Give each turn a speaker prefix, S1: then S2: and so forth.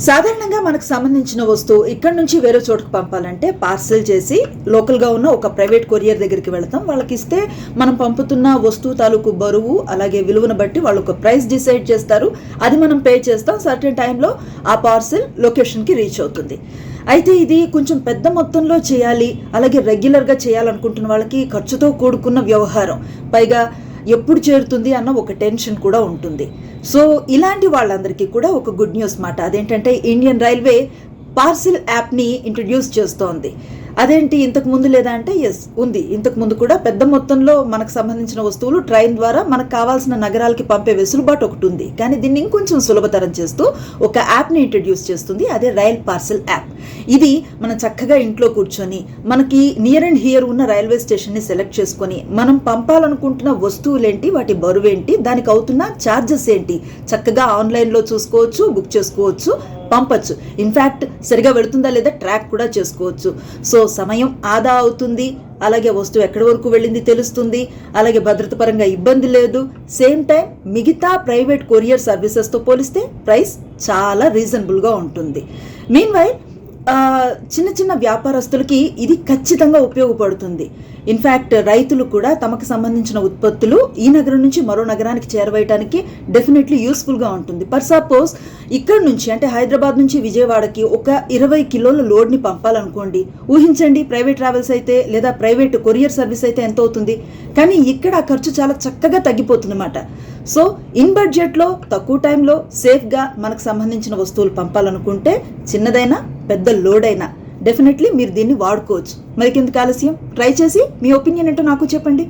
S1: సాధారణంగా మనకు సంబంధించిన వస్తువు ఇక్కడి నుంచి వేరే చోటుకు పంపాలంటే పార్సల్ చేసి లోకల్గా ఉన్న ఒక ప్రైవేట్ కొరియర్ దగ్గరికి వెళతాం. వాళ్ళకి ఇస్తే మనం పంపుతున్న వస్తువు తాలూకు బరువు అలాగే విలువను బట్టి వాళ్ళు ఒక ప్రైస్ డిసైడ్ చేస్తారు. అది మనం పే చేస్తాం. సర్టెన్ టైంలో ఆ పార్సల్ లొకేషన్కి రీచ్ అవుతుంది. అయితే ఇది కొంచెం పెద్ద మొత్తంలో చేయాలి, అలాగే రెగ్యులర్గా చేయాలనుకుంటున్న వాళ్ళకి ఖర్చుతో కూడుకున్న వ్యవహారం, పైగా ఎప్పుడు చేరుతుంది అన్న ఒక టెన్షన్ కూడా ఉంటుంది. సో ఇలాంటి వాళ్ళందరికీ కూడా ఒక గుడ్ న్యూస్ మాట. అదేంటంటే ఇండియన్ రైల్వే పార్సిల్ యాప్ని ఇంట్రడ్యూస్ చేస్తోంది. అదేంటి ఇంతకు ముందు లేదా అంటే ఎస్ ఉంది. ఇంతకు ముందు కూడా పెద్ద మొత్తంలో మనకు సంబంధించిన వస్తువులు ట్రైన్ ద్వారా మనకు కావాల్సిన నగరాలకి పంపే వెసులుబాటు ఒకటి ఉంది. కానీ దీన్ని ఇంకొంచెం సులభతరం చేస్తూ ఒక యాప్ని ఇంట్రడ్యూస్ చేస్తుంది. అదే రైల్ పార్సిల్ యాప్. ఇది మనం చక్కగా ఇంట్లో కూర్చొని మనకి నియర్ అండ్ హియర్ ఉన్న రైల్వే స్టేషన్ని సెలెక్ట్ చేసుకొని మనం పంపాలనుకుంటున్న వస్తువులేంటి, వాటి బరువేంటి, దానికి అవుతున్న ఛార్జెస్ ఏంటి చక్కగా ఆన్లైన్లో చూసుకోవచ్చు, బుక్ చేసుకోవచ్చు, పంపచ్చు. ఇన్ఫ్యాక్ట్ సరిగా వెళుతుందా లేదా ట్రాక్ కూడా చేసుకోవచ్చు. సో సమయం ఆదా అవుతుంది, అలాగే వస్తువు ఎక్కడి వరకు వెళ్ళింది తెలుస్తుంది, అలాగే భద్రత పరంగా ఇబ్బంది లేదు. సేమ్ టైం మిగతా ప్రైవేట్ కొరియర్ సర్వీసెస్తో పోలిస్తే ప్రైస్ చాలా రీజనబుల్గా ఉంటుంది. మీన్వైల్ చిన్న చిన్న వ్యాపారస్తులకి ఇది ఖచ్చితంగా ఉపయోగపడుతుంది. ఇన్ఫ్యాక్ట్ రైతులు కూడా తమకు సంబంధించిన ఉత్పత్తులు ఈ నగరం నుంచి మరో నగరానికి చేరవేయడానికి డెఫినెట్లీ యూస్ఫుల్గా ఉంటుంది. పర్ సపోజ్ ఇక్కడ నుంచి అంటే హైదరాబాద్ నుంచి విజయవాడకి ఒక 20 కిలోల లోడ్ని పంపాలనుకోండి. ఊహించండి, ప్రైవేట్ ట్రావెల్స్ అయితే లేదా ప్రైవేట్ కొరియర్ సర్వీస్ అయితే ఎంత అవుతుంది. కానీ ఇక్కడ ఆ ఖర్చు చాలా చక్కగా తగ్గిపోతుందన్నమాట. సో ఇన్ బడ్జెట్లో తక్కువ టైంలో సేఫ్గా మనకు సంబంధించిన వస్తువులు పంపాలనుకుంటే చిన్నదైనా పెద్ద లోడ్ అయినా డెఫినెట్లీ మీరు దీన్ని వాడుకోవచ్చు. మరికెందుకు ఆలస్యం, ట్రై చేసి మీ ఒపీనియన్ ఏంటో నాకు చెప్పండి.